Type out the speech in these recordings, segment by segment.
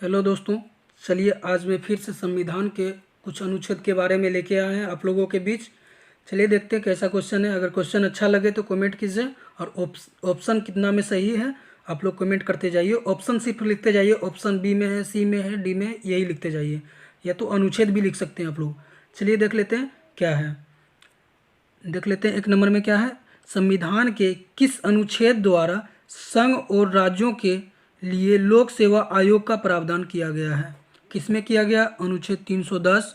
Hello दोस्तों, चलिए आज मैं फिर से संविधान के कुछ अनुच्छेद के बारे में लेके आए हैं आप लोगों के बीच। चलिए देखते हैं कैसा क्वेश्चन है। अगर क्वेश्चन अच्छा लगे तो कमेंट कीजिए और ऑप्शन कितना में सही है आप लोग कमेंट करते जाइए। ऑप्शन सिर्फ लिखते जाइए, ऑप्शन बी में है, सी में है, डी में है, यही लिखते जाइए, या तो अनुच्छेद भी लिख सकते हैं आप लोग। चलिए देख लेते हैं क्या है। देख लेते हैं एक नंबर में क्या है। संविधान के किस अनुच्छेद द्वारा संघ और राज्यों के लिए लोक सेवा आयोग का प्रावधान किया गया है? किसमें किया गया? अनुच्छेद 310,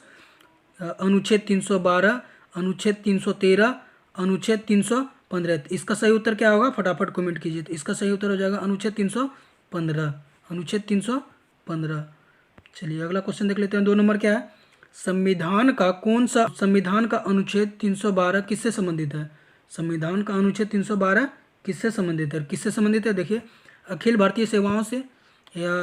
अनुच्छेद 312, अनुच्छेद 313, अनुच्छेद 315। इसका सही उत्तर क्या होगा? फटाफट कमेंट कीजिए। तो इसका सही उत्तर हो जाएगा अनुच्छेद 315। अनुच्छेद 315। चलिए अगला क्वेश्चन देख लेते हैं। 2 नंबर क्या है। संविधान का अनुच्छेद 312 किससे संबंधित है? संविधान का अनुच्छेद 312 किससे संबंधित है? किससे संबंधित है? देखिए, अखिल भारतीय सेवाओं से, या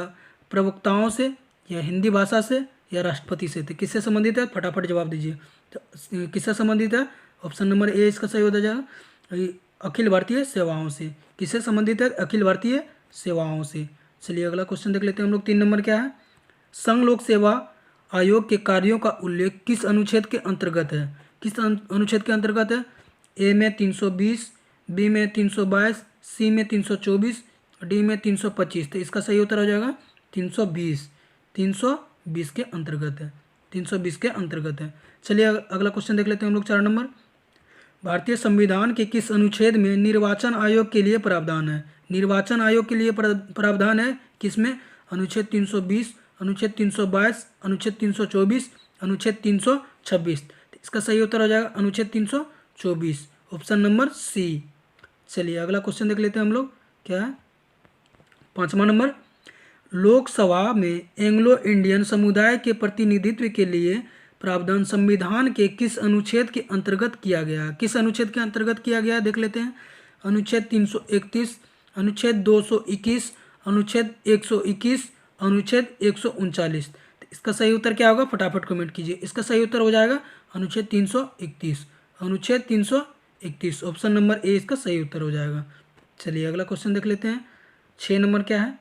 प्रवक्ताओं से, या हिंदी भाषा से, या राष्ट्रपति से। तो किससे संबंधित है? फटाफट जवाब दीजिए। तो किससे संबंधित है? ऑप्शन नंबर ए इसका सही हो जाएगा, अखिल भारतीय सेवाओं से। किससे संबंधित है? अखिल भारतीय सेवाओं से। चलिए अगला क्वेश्चन देख लेते हैं हम लोग। 3 नंबर क्या है। संघ लोक सेवा आयोग के कार्यों का उल्लेख किस अनुच्छेद के अंतर्गत है? किस अनुच्छेद के अंतर्गत है? ए में 320, बी में 322, सी में 324, डी में 325। तो इसका सही उत्तर हो जाएगा 320। 320 के अंतर्गत है। 320 के अंतर्गत है। चलिए अगला क्वेश्चन देख लेते हैं हम लोग। 4 नंबर। भारतीय संविधान के किस अनुच्छेद में निर्वाचन आयोग के लिए प्रावधान है? निर्वाचन आयोग के लिए प्रावधान है किसमें? अनुच्छेद 320, अनुच्छेद 322, अनुच्छेद 324, अनुच्छेद 326। इसका सही उत्तर हो जाएगा अनुच्छेद 324, ऑप्शन नंबर सी। चलिए अगला क्वेश्चन देख लेते हैं हम लोग क्या है। 5वां नंबर। लोकसभा में एंग्लो इंडियन समुदाय के प्रतिनिधित्व के लिए प्रावधान संविधान के किस अनुच्छेद के अंतर्गत किया गया? किस अनुच्छेद के अंतर्गत किया गया देख लेते हैं। अनुच्छेद 331, अनुच्छेद 221, अनुच्छेद 121, अनुच्छेद 139। इसका सही उत्तर क्या होगा? फटाफट कमेंट कीजिए। इसका सही उत्तर हो जाएगा अनुच्छेद 331। अनुच्छेद 331, ऑप्शन नंबर ए इसका सही उत्तर हो जाएगा। चलिए अगला क्वेश्चन देख लेते हैं। 6 नंबर क्या है।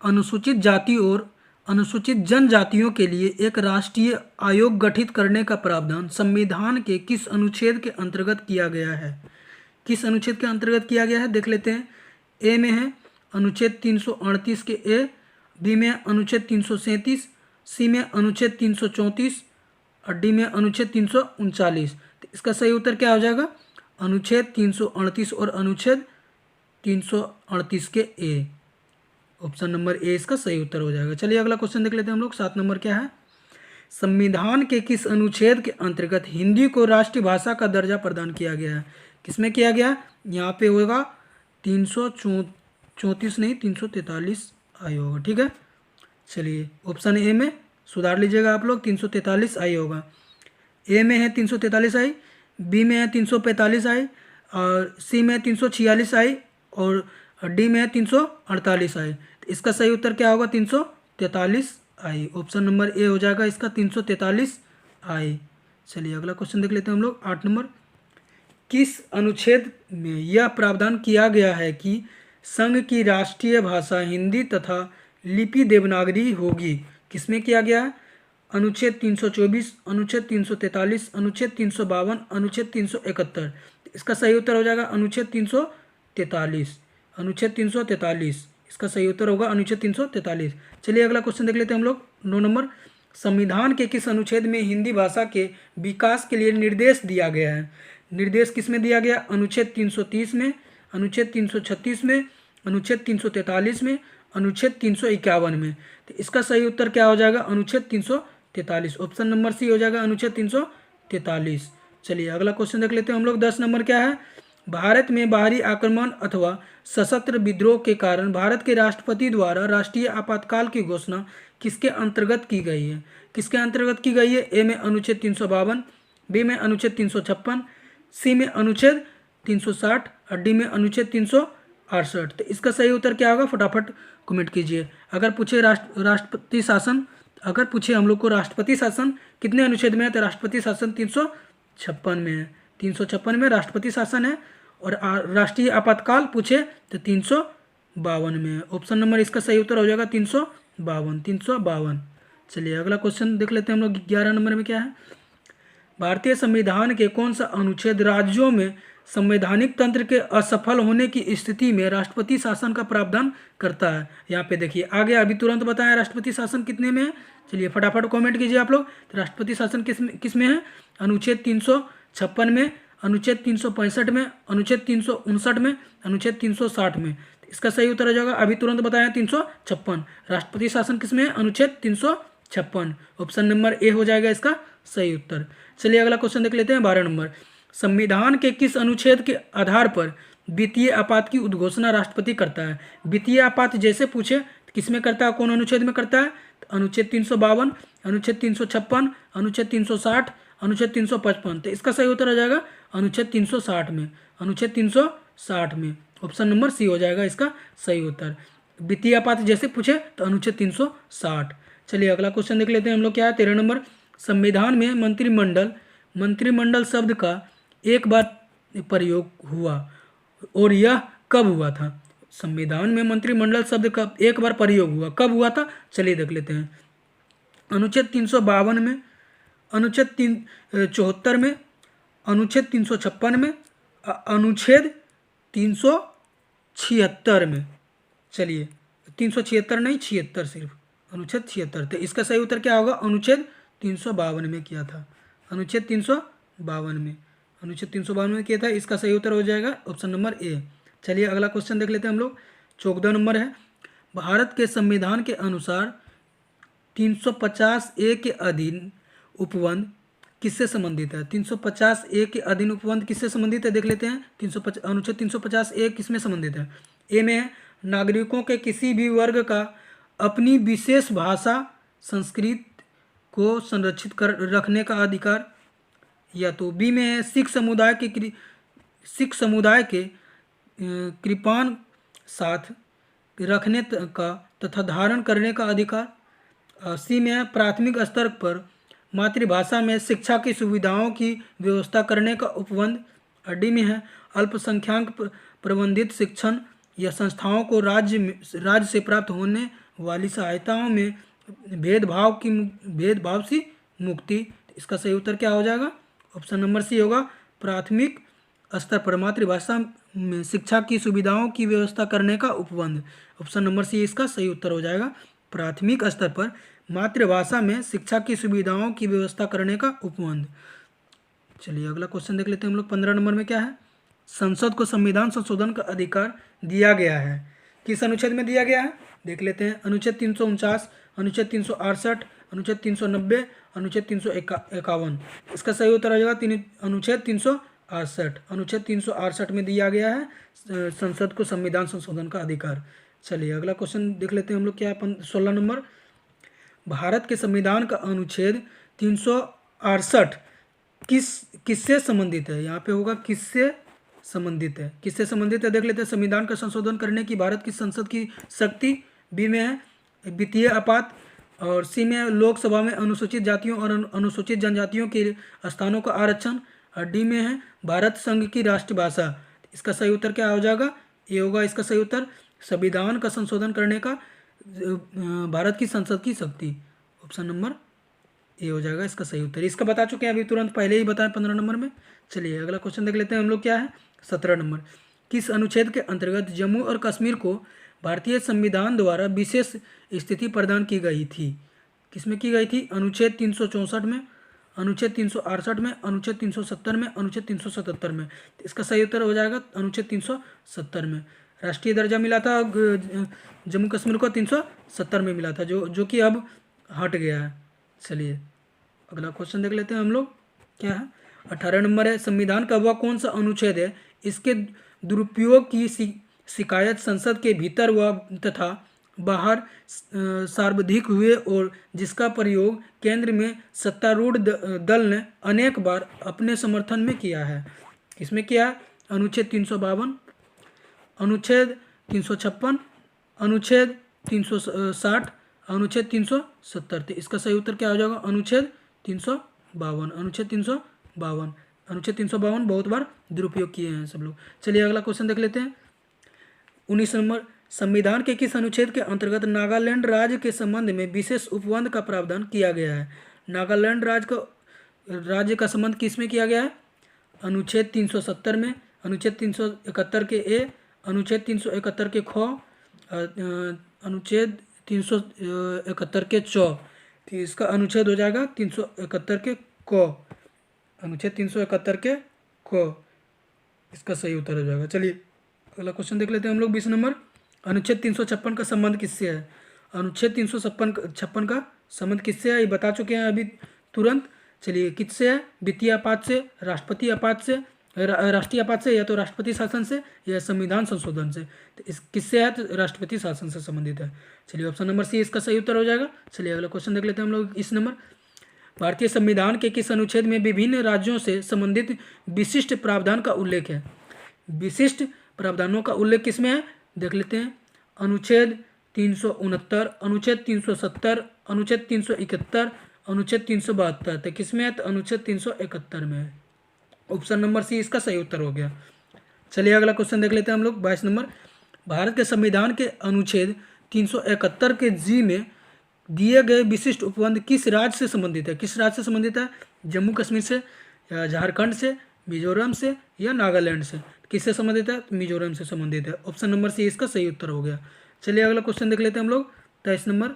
अनुसूचित जाति और अनुसूचित जनजातियों के लिए एक राष्ट्रीय आयोग गठित करने का प्रावधान संविधान के किस अनुच्छेद के अंतर्गत किया गया है? किस अनुच्छेद के अंतर्गत किया गया है देख लेते हैं। ए में है अनुच्छेद 338 के ए, बी में अनुच्छेद 337, सी में अनुच्छेद 334 और डी में अनुच्छेद 339। तो इसका सही उत्तर क्या हो जाएगा? अनुच्छेद 338 और अनुच्छेद 338 के ए, ऑप्शन नंबर ए इसका सही उत्तर हो जाएगा। चलिए अगला क्वेश्चन देख लेते हैं हम लोग। 7 नंबर क्या है। संविधान के किस अनुच्छेद के अंतर्गत हिंदी को राष्ट्रीय भाषा का दर्जा प्रदान किया गया है? किसमें किया गया? यहाँ पे होगा 334 नहीं, 343 आई होगा। ठीक है, चलिए ऑप्शन ए में सुधार लीजिएगा आप लोग, 343 आई होगा। ए में है 343 आई, बी में है 345 आई, और सी में 346 आई, और डी में है 348 आई। तो इसका सही उत्तर क्या होगा? 343 आई, ऑप्शन नंबर ए हो जाएगा इसका 343 आई। चलिए अगला क्वेश्चन देख लेते हैं हम लोग। 8 नंबर। किस अनुच्छेद में यह प्रावधान किया गया है कि संघ की राष्ट्रीय भाषा हिंदी तथा लिपि देवनागरी होगी? किसमें किया गया है? अनुच्छेद 324, अनुच्छेद 343, अनुच्छेद 352, अनुच्छेद 371। इसका सही उत्तर हो जाएगा अनुच्छेद 343। अनुच्छेद 343 इसका सही उत्तर होगा अनुच्छेद 343। चलिए अगला क्वेश्चन देख लेते हैं हम लोग। 9 नंबर। संविधान के किस अनुच्छेद में हिंदी भाषा के विकास के लिए निर्देश दिया गया है? निर्देश किस में दिया गया? अनुच्छेद 330 में, अनुच्छेद 336 में, अनुच्छेद 343 में, अनुच्छेद 351 में। तो इसका सही उत्तर क्या हो जाएगा? अनुच्छेद 343, ऑप्शन नंबर सी हो जाएगा अनुच्छेद 343। चलिए अगला क्वेश्चन देख लेते हैं हम लोग। 10 नंबर क्या है। भारत में बाहरी आक्रमण अथवा सशस्त्र विद्रोह के कारण भारत के राष्ट्रपति द्वारा राष्ट्रीय आपातकाल की घोषणा किसके अंतर्गत की गई है? किसके अंतर्गत की गई है? ए में अनुच्छेद 352, बी में अनुच्छेद 356, सी में अनुच्छेद 360 और डी में अनुच्छेद 368। तो इसका सही उत्तर क्या होगा? फटाफट कमेंट कीजिए। अगर पूछे राष्ट्रपति शासन, अगर पूछे हम लोग को राष्ट्रपति शासन कितने अनुच्छेद में है, तो राष्ट्रपति शासन 356 में है। 356 में राष्ट्रपति शासन है। और राष्ट्रीय आपातकाल पूछे तो 352 में है। ऑप्शन नंबर इसका सही उत्तर हो जाएगा 352। 352। चलिए अगला क्वेश्चन देख लेते हैं हम लोग। 11 नंबर में क्या है, भारतीय संविधान के कौन सा अनुच्छेद राज्यों में संवैधानिक तंत्र के असफल होने की स्थिति में राष्ट्रपति शासन का प्रावधान करता है। यहाँ पे देखिए आगे अभी तुरंत बताएं राष्ट्रपति शासन कितने में है। चलिए फटाफट कमेंट कीजिए आप लोग। तो राष्ट्रपति शासन किस में है, अनुच्छेद 356 में, अनुच्छेद 365 में, अनुच्छेद 359 में, अनुच्छेद 360 में। इसका सही उत्तर हो जाएगा, अभी तुरंत बताया 356। राष्ट्रपति शासन किस में है, अनुच्छेद 356। ऑप्शन नंबर ए हो जाएगा इसका सही उत्तर। चलिए अगला क्वेश्चन देख लेते हैं। 12 नंबर, संविधान के किस अनुच्छेद के आधार पर वित्तीय आपात की उद्घोषणा राष्ट्रपति करता है। वित्तीय आपात जैसे पूछे तो किस में करता है, कौन अनुच्छेद में करता है, तो अनुच्छेद 352, अनुच्छेद 356, अनुच्छेद 360, अनुच्छेद 355। तो इसका सही उत्तर हो जाएगा अनुच्छेद 360 में, अनुच्छेद 360 में। ऑप्शन नंबर सी हो जाएगा इसका सही उत्तर। वित्तीय आपात जैसे पूछे तो अनुच्छेद 360। चलिए अगला क्वेश्चन देख लेते हैं हम लोग। क्या है 13 नंबर, संविधान में मंत्रिमंडल शब्द का एक बार प्रयोग हुआ और यह कब हुआ था। संविधान में मंत्रिमंडल शब्द का एक बार प्रयोग हुआ, कब हुआ था, चलिए देख लेते हैं। अनुच्छेद 352 में, अनुच्छेद 74 में, अनुच्छेद 356 में, अनुच्छेद 376 में। चलिए 376 नहीं, 76 सिर्फ, अनुच्छेद 76। तो इसका सही उत्तर क्या होगा, अनुच्छेद 352 में किया था, अनुच्छेद 352 में, अनुच्छेद 352 में किया था। इसका सही उत्तर हो जाएगा ऑप्शन नंबर ए। चलिए अगला क्वेश्चन देख लेते हैं हम लोग। 14 नंबर है, भारत के संविधान के अनुसार 350 ए के अधीन उपबंध किससे संबंधित है। 350 ए के अधीन उपबंध किससे संबंधित है देख लेते हैं। अनुच्छेद 350 ए किस में संबंधित है। ए में है नागरिकों के किसी भी वर्ग का अपनी विशेष भाषा संस्कृत को संरक्षित कर रखने का अधिकार, या तो बी में है सिख समुदाय के कृपाण साथ रखने का तथा धारण करने का अधिकार। सी में है प्राथमिक स्तर पर मातृभाषा में शिक्षा की सुविधाओं की व्यवस्था करने का उपबंध। डी में है अल्पसंख्यक प्रबंधित शिक्षण या संस्थाओं को राज्य से प्राप्त होने वाली सहायताओं में भेदभाव से मुक्ति। इसका सही उत्तर क्या हो जाएगा, ऑप्शन नंबर सी होगा, प्राथमिक स्तर पर मातृभाषा में शिक्षा की सुविधाओं की व्यवस्था करने का उपबंध। ऑप्शन नंबर सी इसका सही उत्तर हो जाएगा, प्राथमिक स्तर पर मातृभाषा में शिक्षा की सुविधाओं की व्यवस्था करने का उपबंध। चलिए अगला क्वेश्चन देख लेते हैं हम लोग। 15 नंबर में क्या है, संसद को संविधान संशोधन का अधिकार दिया गया है, किस अनुच्छेद में दिया गया है देख लेते हैं। अनुच्छेद 349, अनुच्छेद 368, अनुच्छेद 390, अनुच्छेद 351। इसका सही उत्तर आ जाएगा अनुच्छेद 368। अनुच्छेद 368 में दिया गया है संसद को संविधान संशोधन का अधिकार। चलिए अगला क्वेश्चन देख लेते हैं हम लोग। क्या है 16 नंबर, भारत के संविधान का अनुच्छेद 368 किससे संबंधित है। यहाँ पे होगा किससे संबंधित है, किससे संबंधित है देख लेते हैं। संविधान का संशोधन करने की भारत की संसद की शक्ति, बी में है वित्तीय आपात, और सी में है लोकसभा में अनुसूचित जातियों और अनुसूचित जनजातियों के स्थानों का आरक्षण, और डी में है भारत संघ की राष्ट्रभाषा। इसका सही उत्तर क्या हो जाएगा, ये होगा इसका सही उत्तर संविधान का संशोधन करने का भारत की संसद की शक्ति। ऑप्शन नंबर ए हो जाएगा इसका सही उत्तर। इसका बता चुके हैं अभी तुरंत पहले ही बताएं 15 नंबर में। चलिए अगला क्वेश्चन देख लेते हैं हम लोग। क्या है 17 नंबर, किस अनुच्छेद के अंतर्गत जम्मू और कश्मीर को भारतीय संविधान द्वारा विशेष स्थिति प्रदान की गई थी। किसमें की गई थी, अनुच्छेद 364 में, अनुच्छेद 368 में, अनुच्छेद 370 में, अनुच्छेद 377 में। इसका सही उत्तर हो जाएगा अनुच्छेद 370 में। राष्ट्रीय दर्जा मिला था जम्मू कश्मीर को 370 में मिला था, जो कि अब हट गया है। चलिए अगला क्वेश्चन देख लेते हैं हम लोग। क्या है 18 नंबर है, संविधान का वह कौन सा अनुच्छेद है इसके दुरुपयोग की शिकायत संसद के भीतर व तथा बाहर सर्वाधिक हुए और जिसका प्रयोग केंद्र में सत्तारूढ़ दल ने अनेक बार अपने समर्थन में किया है। किसमें किया है, अनुच्छेद 352, अनुच्छेद 356, अनुच्छेद 360, अनुच्छेद 370। तो इसका सही उत्तर क्या हो जाएगा, अनुच्छेद 352, अनुच्छेद 352, अनुच्छेद 352 बहुत बार दुरुपयोग किए हैं सब लोग। चलिए अगला क्वेश्चन देख लेते हैं 19 नंबर, संविधान के किस अनुच्छेद के अंतर्गत नागालैंड राज्य के संबंध में विशेष उपबंध का प्रावधान किया गया है? नागालैंड राज्य का संबंध किस में किया गया है? अनुच्छेद 370 में, अनुच्छेद 371 के ए, अनुच्छेद 371 के ख, अनुच्छेद 371 के चौ। तो इसका अनुच्छेद हो जाएगा 371 के क, अनुच्छेद 371 के क, इसका सही उत्तर हो जाएगा। चलिए अगला क्वेश्चन देख लेते हैं हम लोग। 20 नंबर, अनुच्छेद 356 का संबंध किससे है? अनुच्छेद 356 का संबंध किससे है ये बता चुके हैं अभी तुरंत। चलिए किससे है? वित्तीय आपात से, राष्ट्रपति आपात से, राष्ट्रीय आपात से, या तो राष्ट्रपति शासन से या संविधान संशोधन से। तो इस किससे है? तो राष्ट्रपति शासन से संबंधित है। चलिए ऑप्शन नंबर सी इसका सही उत्तर हो जाएगा। चलिए अगला क्वेश्चन देख लेते हैं हम लोग। इस नंबर, भारतीय संविधान के किस अनुच्छेद में विभिन्न राज्यों से संबंधित विशिष्ट प्रावधान का उल्लेख है? विशिष्ट प्रावधानों का उल्लेख किसमें है देख लेते हैं। अनुच्छेद 369, अनुच्छेद 370, अनुच्छेद 371, अनुच्छेद 372। तो किसमें है? तो अनुच्छेद 371 में है। ऑप्शन नंबर सी इसका सही उत्तर हो गया। चलिए अगला क्वेश्चन देख लेते हैं हम लोग। 22 नंबर, भारत के संविधान के अनुच्छेद 371 के जी में दिए गए विशिष्ट उपबंध किस राज्य से संबंधित है? किस राज्य से संबंधित है? जम्मू कश्मीर से, या झारखंड से, मिजोरम से, या नागालैंड से? किससे संबंधित है? मिजोरम से संबंधित है। ऑप्शन नंबर सी इसका सही उत्तर हो गया। चलिए अगला क्वेश्चन देख लेते हैं हम लोग। 23 नंबर,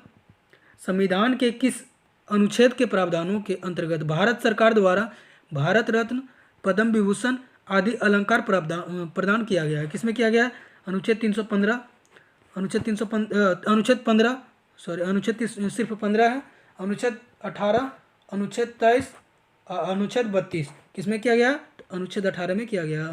संविधान के किस अनुच्छेद के प्रावधानों के अंतर्गत भारत सरकार द्वारा भारत रत्न, पद्म विभूषण आदि अलंकार प्रदान किया गया है? किसमें किया गया है? अनुच्छेद 315, अनुच्छेद 15, सॉरी अनुच्छेद सिर्फ 15 है, अनुच्छेद 18, अनुच्छेद 23, अनुच्छेद 32। किसमें किया गया? अनुच्छेद 18 में किया गया।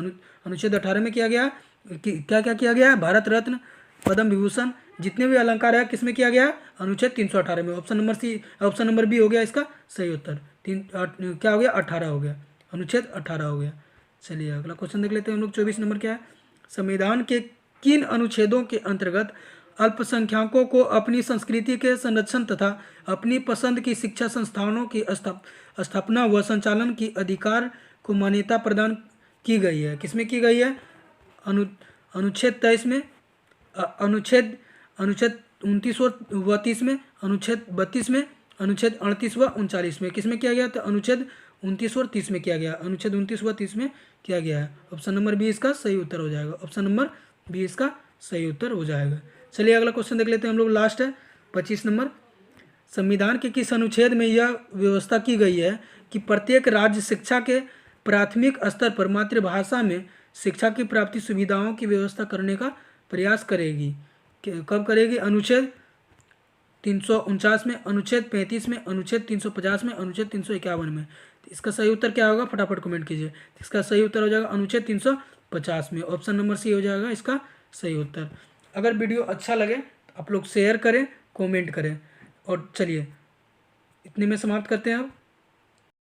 अनुच्छेद 18 में किया गया कि क्या क्या किया गया है? भारत रत्न, पद्म विभूषण, जितने भी अलंकार है किसमें किया गया? अनुच्छेद 318 में। Option number c, option number b हो गया इसका सही उत्तर। क्या हो गया? 18 हो गया, अनुच्छेद 18 हो गया। चलिए अगला क्वेश्चन देख लेते हैं हम लोग। 24 नंबर क्या है? संविधान के किन अनुच्छेदों के अंतर्गत अल्पसंख्यकों को अपनी संस्कृति के संरक्षण तथा अपनी पसंद की शिक्षा संस्थानों की स्थापना व संचालन की अधिकार को मान्यता प्रदान की गई है? किसमें की गई है? अनुच्छेद 23 में, अनुच्छेद 29 व 30 में, अनुच्छेद 32 में, अनुच्छेद 38 व 39 में। किसमें किया गया? तो अनुच्छेद 29 और 30 में किया गया। अनुच्छेद 29 व 30 में किया गया है। ऑप्शन नंबर बी इसका सही उत्तर हो जाएगा। ऑप्शन नंबर बी इसका सही उत्तर हो जाएगा। चलिए अगला क्वेश्चन देख लेते हैं हम लोग। लास्ट है 25 नंबर, संविधान के किस अनुच्छेद में यह व्यवस्था की गई है कि प्रत्येक राज्य शिक्षा के प्राथमिक स्तर पर मातृभाषा में शिक्षा की प्राप्ति सुविधाओं की व्यवस्था करने का प्रयास करेगी? कब करेगी? अनुच्छेद 349 में, अनुच्छेद 35 में, अनुच्छेद 350 में, अनुच्छेद 351 में। तो इसका सही उत्तर क्या होगा? फटाफट कमेंट कीजिए। इसका सही उत्तर हो जाएगा अनुच्छेद 350 में। ऑप्शन नंबर सी हो जाएगा इसका सही उत्तर। अगर वीडियो अच्छा लगे तो आप लोग शेयर करें, कमेंट करें। और चलिए इतने में समाप्त करते हैं अब।